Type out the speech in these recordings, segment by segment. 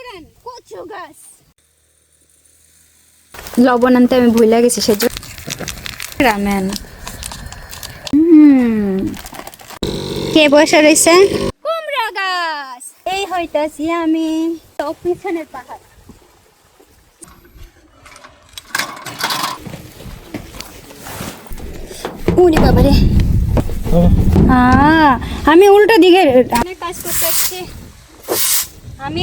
Ramen কচু গাছ লবণ আনতে আমি ভুলে গেছি সেজন্য রামেন কে বসে রয়েছে কুমড়া গাছ এই হইতাছি আমি তো পিছনের পাহাড় উনি বাবা রে আমি উল্টো দিকে কাজ করতে আসছি আমি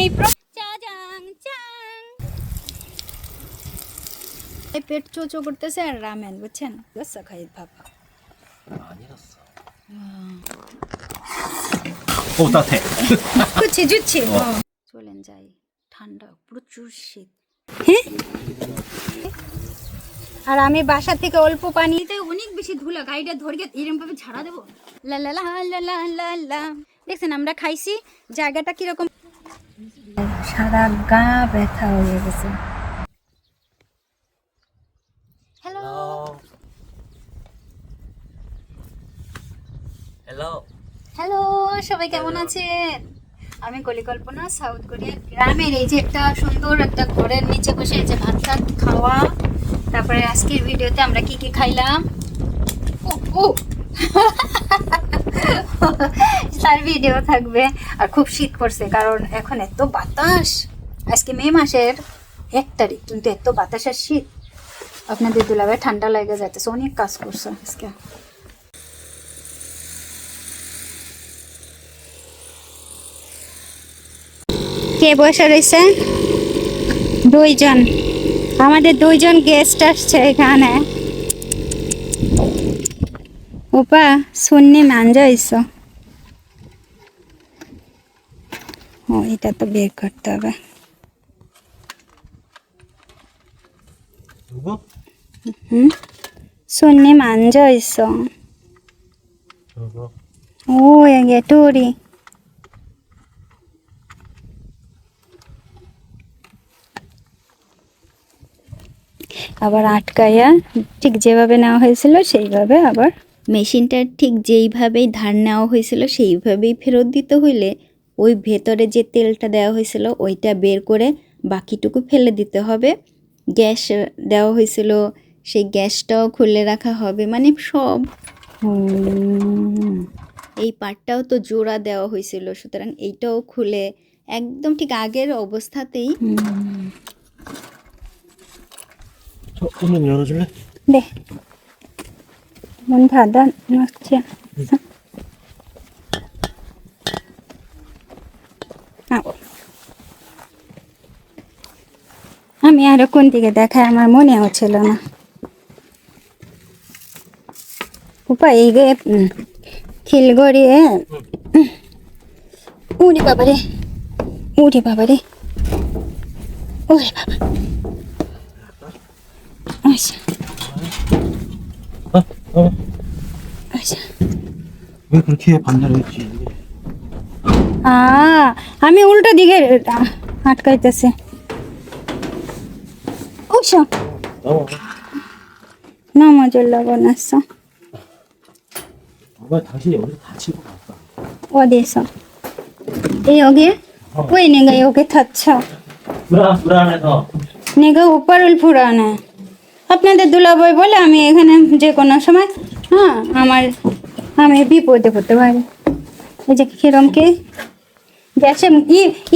এই পেট চোচো করতেছে আর রামেন বুঝছেন বুঝছো খাই বাবা চলেন যাই ঠান্ডা প্রচুর শীত হ্যাঁ আর আমি বাসা থেকে অল্প পানিতে অনেক বেশি ধুলা গাড়িটা ধরে এরকম ভাবে ঝাড়া দেবো লা লা লা লা লা লা লা দেখছেন আমরা খাইছি জায়গাটা কিরকম সারা গা ব্যথা হয়ে গেছে হ্যালো হ্যালো হ্যালো সবাই কেমন আছেন আমি কলিকল্পনা সাউথ কোরিয়া গ্রামের এই যে একটা সুন্দর একটা ঘরের নিচে বসে এই যে ভাত টাত খাওয়া তারপরে আজকের ভিডিওতে আমরা কি কি খাইলাম তার ভিডিও থাকবে আর খুব শীত পড়ছে কারণ এখন এত বাতাস আজকে মে মাসের 1 তারিখ কিন্তু এত বাতাস আর শীত আপনাদের দুলাভাই ঠান্ডা লেগে যাইতেছে অনেক কাজ করছে আজকে কে বসে রয়েছে দুইজন আমাদের দুইজন গেস্ট আসছে এখানে ওপা শুননি মান যাইছো ও এটা তো বের করতে হবে শুননি মান যাইছো ও এগেটুরি আবার আটকাইয়া ঠিক যেভাবে নেওয়া হয়েছিল সেইভাবে আবার মেশিনটা ঠিক যেইভাবেই ধার নেওয়া হয়েছিল সেইভাবেই ফেরত দিতে হইলে ওই ভেতরে যে তেলটা দেওয়া হয়েছিল ওইটা বের করে বাকিটুকু ফেলে দিতে হবে গ্যাস দেওয়া হয়েছিল সেই গ্যাসটাও খুলে রাখা হবে মানে সব এই পার্টটাও তো জোড়া দেওয়া হয়েছিল সুতরাং এইটাও খুলে একদম ঠিক আগের অবস্থাতেই 문 열어줄래? 네. 문 닫아 놓지 않았어? আমি আরো কোন দিকে দেখাই আমার মনে হচ্ছিল না উপা এই গে খিলগড়িয়ে উড়ি বাবারে ওরে বাবা আচ্ছা আচ্ছা 왜 그렇게 반대로 했지? আমি উল্টো দিকে আটকাইতেছে ওসো নমজল লবণ আসছো 아마 다시 여기서 다치고 갔다. 어디서? 여기? 왜 내가 여기 다쳐? 불안해서. 내가 오빠를 불안해. আপনাদের দুলাভাই বলে আমি এখানে যে কোনো সময় আমি বিপদে পড়তে পারি এই যে কিরম কে গ্যাসে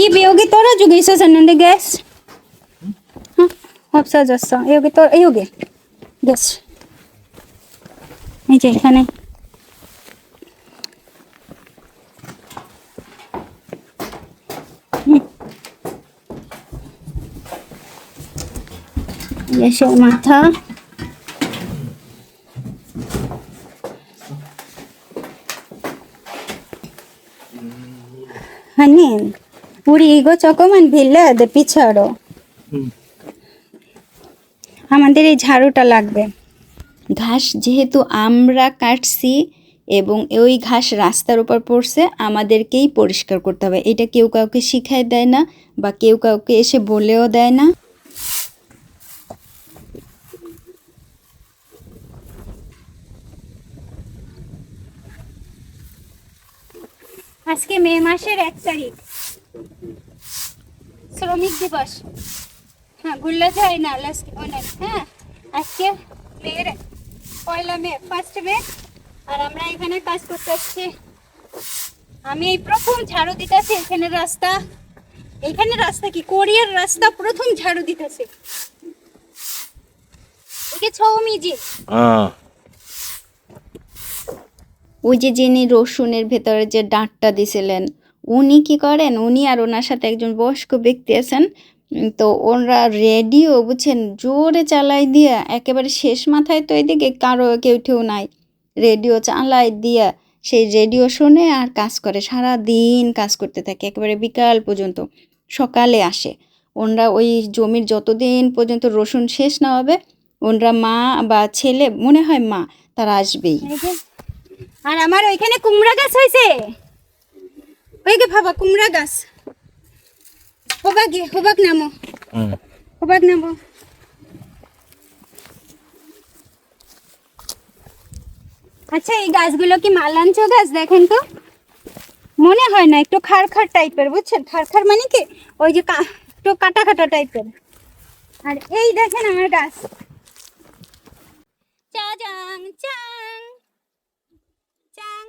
이 여기 떨어지고 있었는데 গ্যাস 없어졌어 여기 গ্যাস এই যে এখানে গ্যাসের মাথা 하니 우리 이거 조금만 빌려야 돼 পিছাড়ো আমাদের এই ঝাড়ুটা লাগবে ঘাস যেহেতু আমরা কাটছি এবং ওই ঘাস রাস্তার উপর পড়ছে আমাদেরকেই পরিষ্কার করতে হবে এটা কেউ কাউকে শিখায় দেয় না বা কেউ কাউকে এসে বলেও দেয় না আজকে মে মাসের 1 তারিখ শ্রমিক দিবস। হ্যাঁ, ভুললে যায় না অনেক। হ্যাঁ, আজকে মেয়ের 1 মে, 1 মে। আর আমরা এখানে কাজ করতে আসছি। আমি এই প্রথম ঝাড়ু দিতেছি এখানে রাস্তা কি কোরিয়ার রাস্তা প্রথম ঝাড়ু দিতেছি। একে ছৌমিজি ওই যে যিনি রসুনের ভেতরে যে ডাঁটটা দিছিলেন, উনি কি করেন, উনি আর ওনার সাথে একজন বয়স্ক ব্যক্তি আছেন। তো ওরা রেডিও বুঝছেন জোরে চালাই দিয়া একেবারে শেষ মাথায়, তো এদিকে কারো কেউ নাই, রেডিও চালাই দিয়া সেই রেডিও শুনে আর কাজ করে, সারা দিন কাজ করতে থাকে একেবারে বিকাল পর্যন্ত। সকালে আসে ওনরা ওই জমির যতদিন পর্যন্ত রসুন শেষ না হবে, ওনরা মা বা ছেলে, মনে হয় মা, তারা আসবেই। আর আমার ওইখানে কুমড়া গাছ হয়েছে, ওই যে ভাবা কুমড়া গাছ। হোবাক নামো। আচ্ছা, এই গাছগুলো কি মালাঞ্চ গাছ? দেখেন তো, মনে হয় না, একটু খাড় টাইপের, বুঝছেন? খাড় মানে কি ওই যে একটু কাটা টাইপের। আর এই দেখেন আমার গাছ, চাং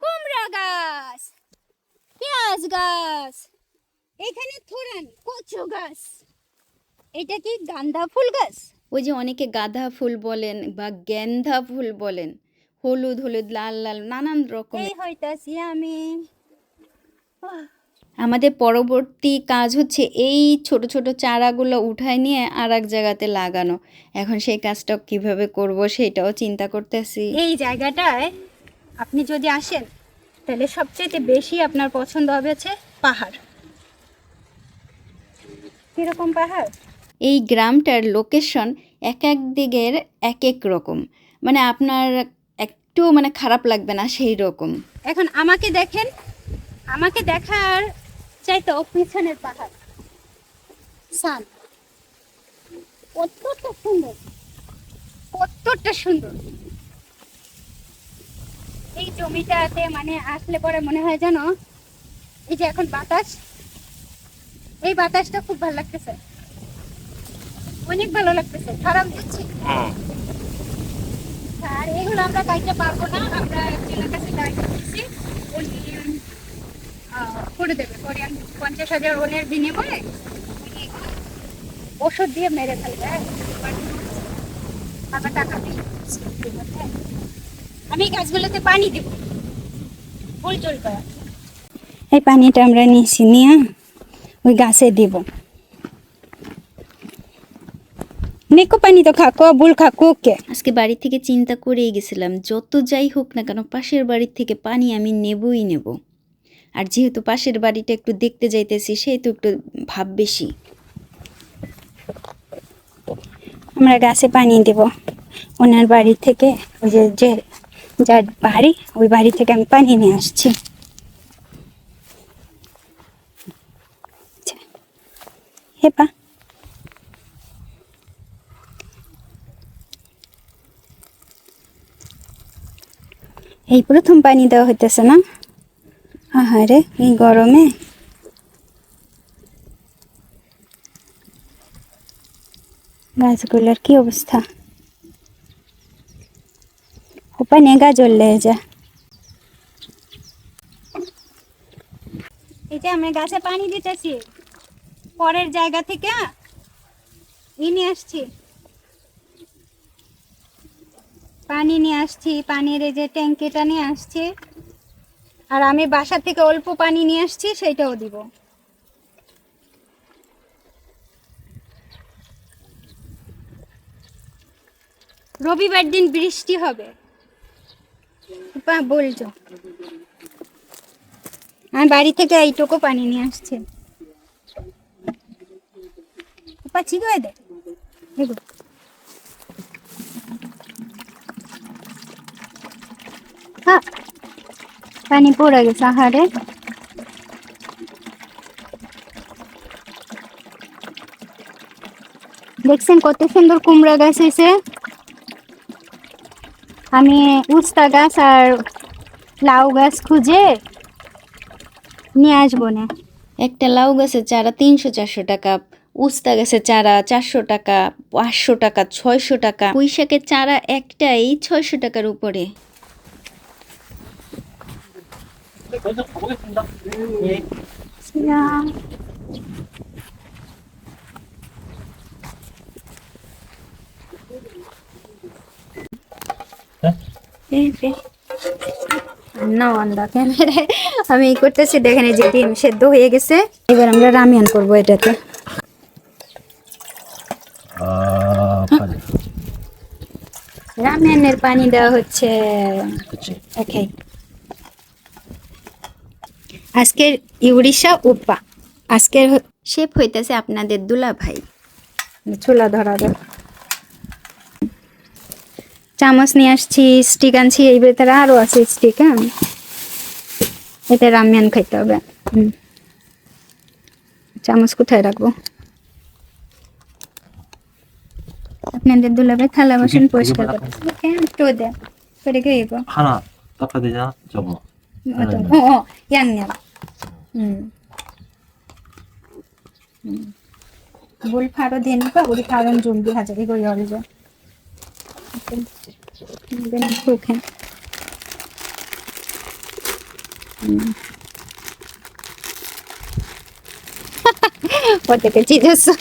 কুমড়া গাছ, পেঁয়াজ গাছ, এখানে থোরান কচু গাছ। এটা কি গাঁদা ফুল গাছ? ওই যে অনেকে গাঁদা ফুল বলেন বা গেন্দা ফুল বলেন, হলুদ লাল নানান রকম। এই হইতাছি আমি। আমাদের পরবর্তী কাজ হচ্ছে এই ছোট ছোট চারাগুলো উঠায় নিয়ে আর এক জায়গাতে লাগানো। এখন সেই কাজটা কিভাবে করব সেটাও চিন্তা করতেছি। এই জায়গাটায় আপনি যদি আসেন তাহলে সবচেয়ে বেশি আপনার পছন্দ হবে হচ্ছে পাহাড়। কিরকম পাহাড়? এই গ্রামটার লোকেশন এক দিকের এক রকম, মানে আপনার একটু মানে খারাপ লাগবে না সেই রকম। এখন আমাকে দেখেন, আমাকে দেখার চাইতো পিছনের পাহাড় সান কতটা সুন্দর। এই জমিটাতে মানে আসলে পরে মনে হয় যেন এই যে এখন বাতাস, এই বাতাসটা খুব ভালো লাগতেছে, অনেক ভালো লাগতেছে, খারাপ দিচ্ছি। আর এগুলো আমরা কাইতে পারবো না, আমরা একজনের কাছে দায়িত্ব দিচ্ছি, উনি করে দেবে। কোরিয়ান 50,000 ওনের বিনিময়ে উনি ওষুধ দিয়ে মেরে ফেলবে। আবার টাকা দিয়ে আমি গাছগুলোতে পানি দেব, ফুল চলবে। এই পানিটা আমরা নিয়েছি, নিয়ে ওই গাছে দিব। নেকো পানি তো খাকো বুল খাকো কে। আজকে বাড়ি থেকে চিন্তা করেই গেছিলাম, যত যাই হোক না কেন পাশের বাড়ির থেকে পানি আমি নেবই নেব। আর যেহেতু পাশের বাড়িটা একটু দেখতে যাইতেছি, সেহেতু একটু ভাব বেশি। আমরা গাছে পানি দেব, ওনার বাড়ি থেকে, ওই যে যার বাড়ি ওই বাড়ি থেকে আমি পানি নিয়ে আসছি। হেপা এই প্রথম পানি দেওয়া হইতেছে না? আহারে এই গরমে। গাছগুলোর কি অবস্থা, পানি গাজর লেগে যা। এই যে আমরা গাছে পানি দিতেছি, পরের জায়গা থেকে নিয়ে আসছি, পানি নিয়ে আসছি, পানির এই যে ট্যাঙ্কিটা নিয়ে আসছি। আর আমি বাসা থেকে অল্প পানি নিয়ে আসছি, সেইটাও দিব। রবিবার দিন বৃষ্টি হবে বলছো, আমি বাড়ি থেকে এইটুকু পানি নিয়ে আসছি। ঠিক হয়ে দে, হ্যাঁ পানি পড়ে গেছে। আহারে দেখছেন কত সুন্দর কুমড়া গাছ হয়েছে। আমি উস্তা গাছ আর লাউ গাছ খুঁজে নিয়ে আসবো না, একটা লাউ গাছের চারা 300-400 টাকা, উস্তা গাছের চারা 400 টাকা, 500 টাকা, 600 টাকা। পুঁই শাকের চারা একটাই 600 টাকার উপরে। 먼저 가보겠습니다. 예. না অন্ধা ক্যামেরায় আমি এই করতেছি, দেখেন এই যে ডিম সেদ্ধ হয়ে গেছে। এবার আমরা রামিয়ান করবো এটাতে। 파리. রামিয়ানের পানি দেওয়া হচ্ছে। 그치. ওকে, আজকের ইউরিশা উপা, আজকের শেফ হইতেছে আপনাদের দুলা ভাই। চুলা ধরা দাও, চামচ নিয়ে আসছি, স্টিক আনছি, এই ভেতরে আরো আছে স্টিক। হ্যাঁ, এতে রামিয়ান খাইতে হবে। চামচ কোথায় রাখবো? আপনাদের দুলাভাই থালা বাসন পরিষ্কার করতে। ওকে, তো দে করে গেইবো 하나 닦아야 되잖아. 저거. 양념. 물 바로 되니까 우리 다른 준비하자. 이거 열자. 이거는 그렇게. 어떻게 찢었어?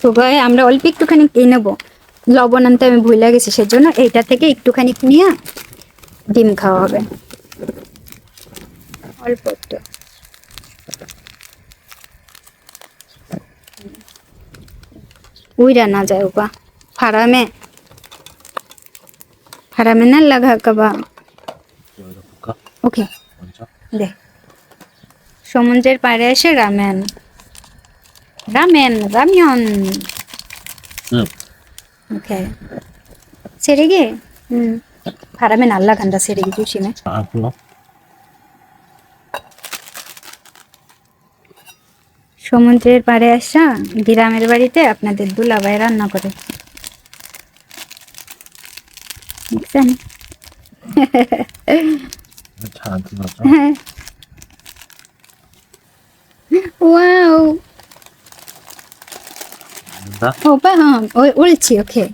그거에 আমরা অল্প একটুখানি নেব, লবণ আনতে আমি ভুলে গেছি, সেজন্য এইটা থেকে একটুখানি নিয়ে ডিম খাওয়া হবে, অল্প একটু। উইরা না যায় ওপা, ফারামে ফারামে না লাগা কবা। 여기다 볼까? ওকে, 먼저. দে সমুদ্রের পাড়ে এসে রামেন রামেন রামিয়ন। 응. 오케이. 세리기? 바람에 날아간다, 세리기 조심해. 안 불러? সমুদ্রের পাড়ে আসা গ্রামের বাড়িতে আপনাদের দুলাভাই রান্না করে, দেখছেন? 잘안 불러져? ওয়াও, 나? 오빠, 옳지, 오케이.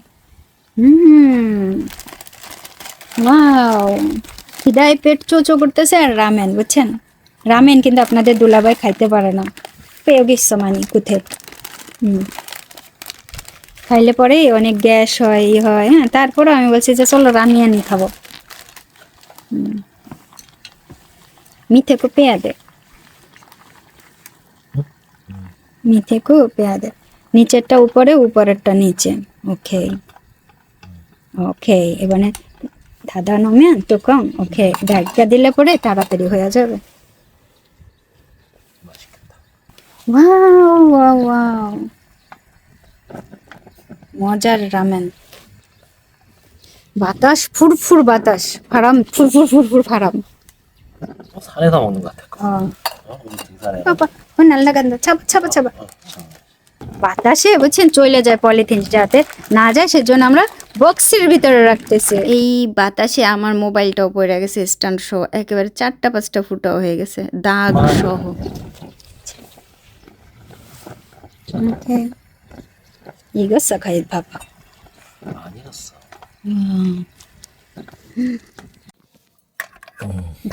ওয়াও, খিদায় পেট চোচো করতেছে। আর রামেন, বুঝছেন, রামেন কিন্তু আপনাদের দুলাভাই খাইতে পারে না, পেয়ে গেছে মানে কুথে। খাইলে পরে অনেক গ্যাস হয়, ই হয়। হ্যাঁ, তারপরে আমি বলছি যে চলো রামিয়ানি খাবো। মিঠে কো পেয়া দে, মিঠে কো পেয়া দে, নিচেরটা উপরে, উপরেরটা নিচে। ওকে ওকে, এবারে দাদা নমেন তো কম। ওকে, ডাইটটা দিলে পরে তাড়াতাড়ি হয়ে যাবে। 맛있겠다. ওয়াও ওয়াও ওয়াও, মজার রামেন। বাতাস, ফুরফুর বাতাস, ফারাম ফুরফুর ফুরফুর ফারাম। 산에다 먹는 것 같아. 우리 등산에. বাবা, ও নাল্লা গান্দা, ছাপা ছাপা ছাপা। 참. বাতাসে বুঝছেন চলে যায়, পলিথিন যাতে না যায় সেজন্য আমরা বক্সের ভিতরে রাখতেছি। এই বাতাসে আমার মোবাইলটাও পড়ে গেছে, স্ট্যান্ড সহ একেবারে 4টা-5টা ফুটাও হয়ে গেছে, দাগ সহ। ওকে, 이겼어 가위 봐봐. 많이 갔어.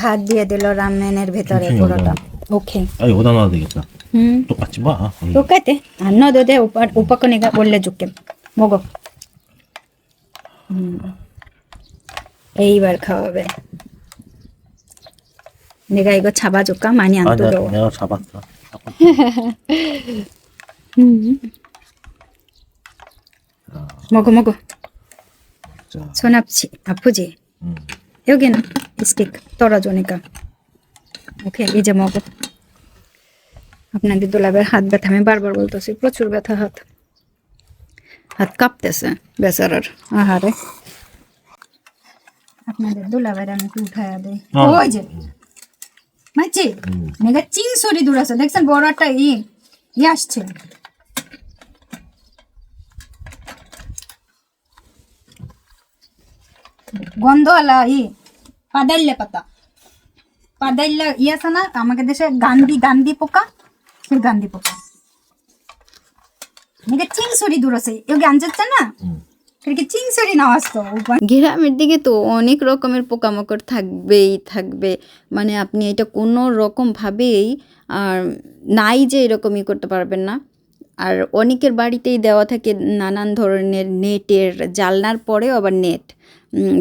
ভাত দিয়ে দিল রামেনের ভেতরে 천천히 পুরোটা। 먹어. ওকে, 아, 여기다 놔도 되겠다. 똑같지 마. 똑같아. 안 넣어도 돼. 오빠 거 내가 올려줄게. 먹어. এইবার খাওয়াবে। 내가 이거 잡아줄까? 많이 안 아, 뜨거워. 내가 잡았어. 먹어 먹어. 자, 손 아프지? 여기는 스틱 떨어지니까. ওকে, এই যে মগো। আপনাদের দুলাভাইয়ের হাত ব্যথা, আমি বারবার বলতেছি, প্রচুর ব্যথা, হাত হাত কাঁপতেছে বেচারার। আহারে, আপনাদের দুলাভাইয়ের আমি একটু উঠাইয়া দেই। ওই যে মাছি, মেঘা চিং সরি দূরাছে, দেখছেন বড় একটা ই আসছে। গন্ধওয়ালা পাদাইলে পাতা। পাদাইল্লা আছে না আমাদের দেশে গান্ধী পোকা, সেই গান্ধী পোকা নাকি চিংসরি দূর আছে এগুলো আনছে না, এটাকে চিংসরি নাও আসতো। গ্রামের দিকে তো অনেক রকমের পোকামাকড় থাকবেই থাকবে, মানে আপনি এটা কোনো রকমভাবেই আর নাই যে এরকমই করতে পারবেন না। আর অনেকের বাড়িতেই দেওয়া থাকে নানান ধরনের নেটের, জালনার পরেও আবার নেট,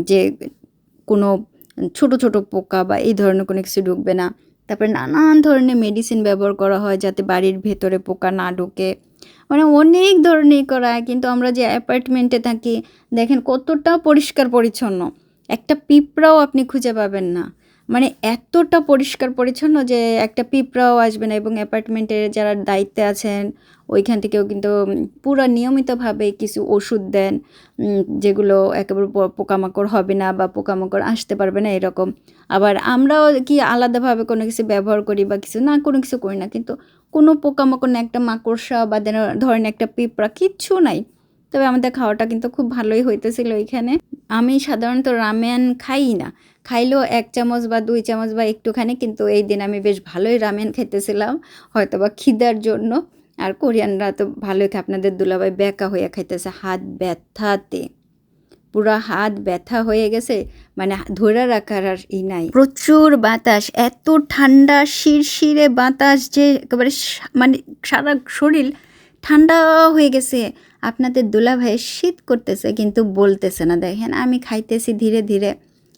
যে কোনো ছোট ছোট পোকা বা এই ধরনের কোনো কিছু ঢুকবে না। তারপরে নানান ধরনের মেডিসিন ব্যবহার করা হয় যাতে বাড়ির ভেতরে পোকা না ঢোকে, মানে অনেক ধরনের করা। কিন্তু আমরা যে অ্যাপার্টমেন্টে থাকি দেখেন কতটা পরিষ্কার পরিচ্ছন্ন, একটা পিঁপড়াও আপনি খুঁজে পাবেন না, মানে এতটা পরিষ্কার পরিচ্ছন্ন যে একটা পিঁপড়াও আসবে না। এবং অ্যাপার্টমেন্টের যারা দায়িত্বে আছেন ওইখান থেকেও কিন্তু পুরো নিয়মিতভাবে কিছু ওষুধ দেন, যেগুলো একেবারে পোকামাকড় হবে না বা পোকামাকড় আসতে পারবে না এরকম। আবার আমরাও কি আলাদাভাবে কোনো কিছু ব্যবহার করি বা কিছু না, কোনো কিছু করি না, কিন্তু কোনো পোকামাকড় না, একটা মাকড়সা বা ধরেন একটা পিঁপড়া, কিচ্ছু নাই। তবে আমাদের খাওয়াটা কিন্তু খুব ভালোই হইতেছিল এখানে। আমি সাধারণত রামেন খাই না, খাইলেও 1 চামচ বা 2 চামচ বা একটুখানি, কিন্তু এই দিন আমি বেশ ভালোই রামেন খাইতেছিলাম, হয়তো বা খিদার জন্য। আর কোরিয়ানরা তো ভালোই খায়, আপনাদের দুলাভাই ব্যাকা হয়ে খাইতেছে হাত ব্যথাতে, পুরো হাত ব্যথা হয়ে গেছে, মানে ধরে রাখার আর ই নাই। প্রচুর বাতাস, এত ঠান্ডা শিরশিরে বাতাস যে একেবারে মানে সারা শরীর ঠান্ডা হয়ে গেছে। আপনাদের দুলাভাইয়ের শীত করতেছে কিন্তু বলতেছে না। দেখেন আমি খাইতেছি ধীরে ধীরে,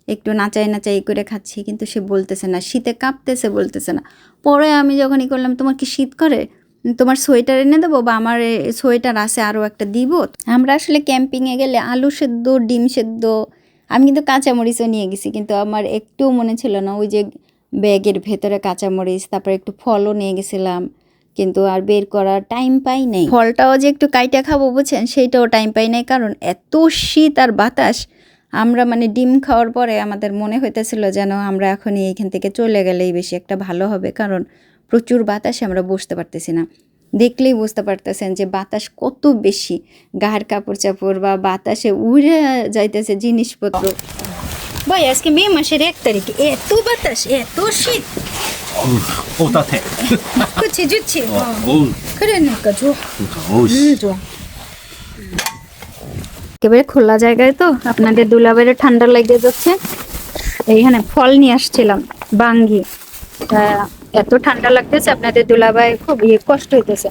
একটু নাচাই নাচাই করে খাচ্ছি, কিন্তু সে বলতেছে না, শীতে কাঁপতেছে, বলতেছে না। পরে আমি যখনই করলাম তোমার কি শীত করে, তোমার সোয়েটার এনে দেবো বা আমার সোয়েটার আছে আরও একটা দিব। আমরা আসলে ক্যাম্পিংয়ে গেলে আলু সেদ্ধ, ডিম সেদ্ধ, আমি কিন্তু কাঁচামরিচও নিয়ে গেছি, কিন্তু আমার একটু মনে ছিল না, ওই যে ব্যাগের ভেতরে কাঁচামরিচ, তারপরে একটু ফলও নিয়ে গেছিলাম, কিন্তু আর বের করার টাইম পাই নাই। ফলটাও যে একটু কাইটা খাবো বুঝছেন, সেইটাও টাইম পাই নাই, কারণ এত শীত আর বাতাস। আমরা মানে ডিম খাওয়ার পরে আমাদের মনে হইতেছিল যেন আমরা এখনই এইখান থেকে চলে গেলেই বেশি একটা ভালো হবে, কারণ প্রচুর বাতাসে আমরা বসতে পারতেছি না। দেখলেই বুঝতে পারতেছেন যে বাতাস কত বেশি, গায়ের কাপড় চাপড় বা বাতাসে উড়ে যাইতেছে জিনিসপত্র। ভাই আজকে মে মাসের 1 তারিখে এত বাতাস, এত শীত, 오 따뜻해. 그치 좋지. 어우 그러니까 좋아. 어우 씨. 좋아. একেবারে খোলা জায়গায় তো আপনাদের দুলাভাইয়ের ঠান্ডা লেগে যাচ্ছে। এইখানে ফল নিয়ে আসছিলাম, বাঙ্গি, এত ঠান্ডা লাগতেছে, আপনাদের দুলাভাই খুব কষ্ট হইতেছে,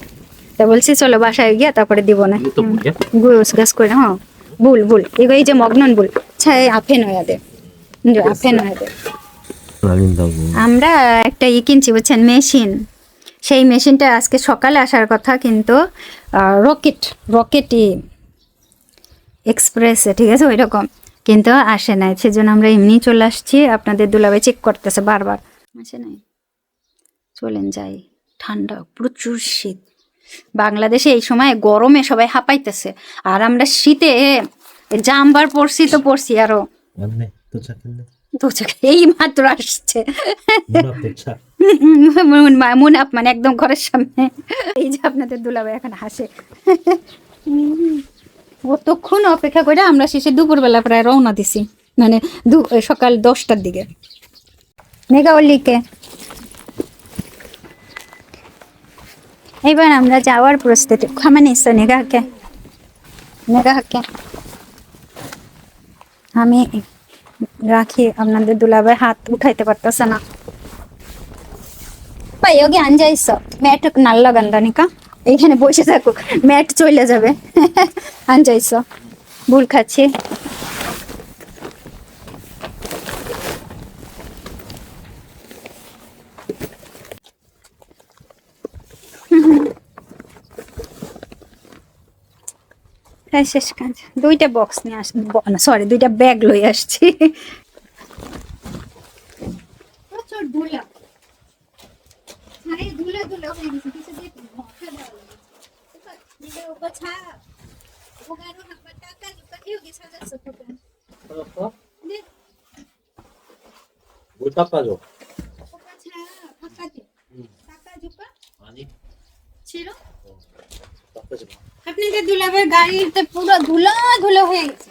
তা বলছি চলো বাসায় গিয়া তারপরে দিব না। 이것도 뭐야? গুস গাছ করে, হ্যাঁ বুল বুল, এগুলো এই যে মগ্নন বুল ছায় আফেন হয়ে দে, আফেন হয়ে দে। 날린다고. আমরা একটা কিনছি বুঝছেন, মেশিন। সেই মেশিনটা আজকে সকালে আসার কথা, কিন্তু রকেট এক্সপ্রেসে, ঠিক আছে ওই রকম, কিন্তু আসে নাই। সেজন্য আমরা এমনি চলে আসছি, আপনাদের দুলাভাই চেক করতেছে বারবার, আসে নাই। চলেন যাই, ঠান্ডা, প্রচুর শীত। বাংলাদেশে এই সময় গরমে সবাই হাঁপাইতেছে, আর আমরা শীতে জাম্বার পরছি তো পরছি আরো। 맞네. 도착했네. এই মাত্র আসছে 문 앞 도착. মন আপ, মানে একদম ঘরের সামনে। এই যে আপনাদের দুলাভাই এখন হাসে। কতক্ষণ অপেক্ষা করে আমরা শেষে দুপুরবেলা প্রায় রওনা দিছি, মানে সকাল 10টার দিকে। মেঘাওয়ালিকে এবার আমরা যাওয়ার প্রস্তুতি। খামে নিচ্ছে নেগাকে, আমি রাখি, আপনাদের দুলাভাই হাত উঠাইতে পারতেছে না। ভাই ওকে আনজাইছ, ম্যাট নাল্লা গান্দানিকা, এইখানে বসে থাকুক, ম্যাট চলে যাবে। আনজাইছ, ভুল খাচ্ছি। শেষ কাজ, 2টা বক্স নিয়ে আস, সরি 2টা ব্যাগ লই আসছি। প্রচুর ধুলা, ধুলা ধুলা হয়ে গেছে, কিছু দিয়ে মাথা দেওয়া লাগে। ওগো ছা ওগারো হাবা টাকা লুকা ইউগে সাজাছো তো। 찾았어? 뭘 닦아줘? ওগো ছা ফাকা দে, টাকা জুকা 아니. ছিল। 닦아지 마. আপনাদের দুলাভাইয়ের গাড়িতে পুরো ধুলা ধুলা হয়ে গেছে।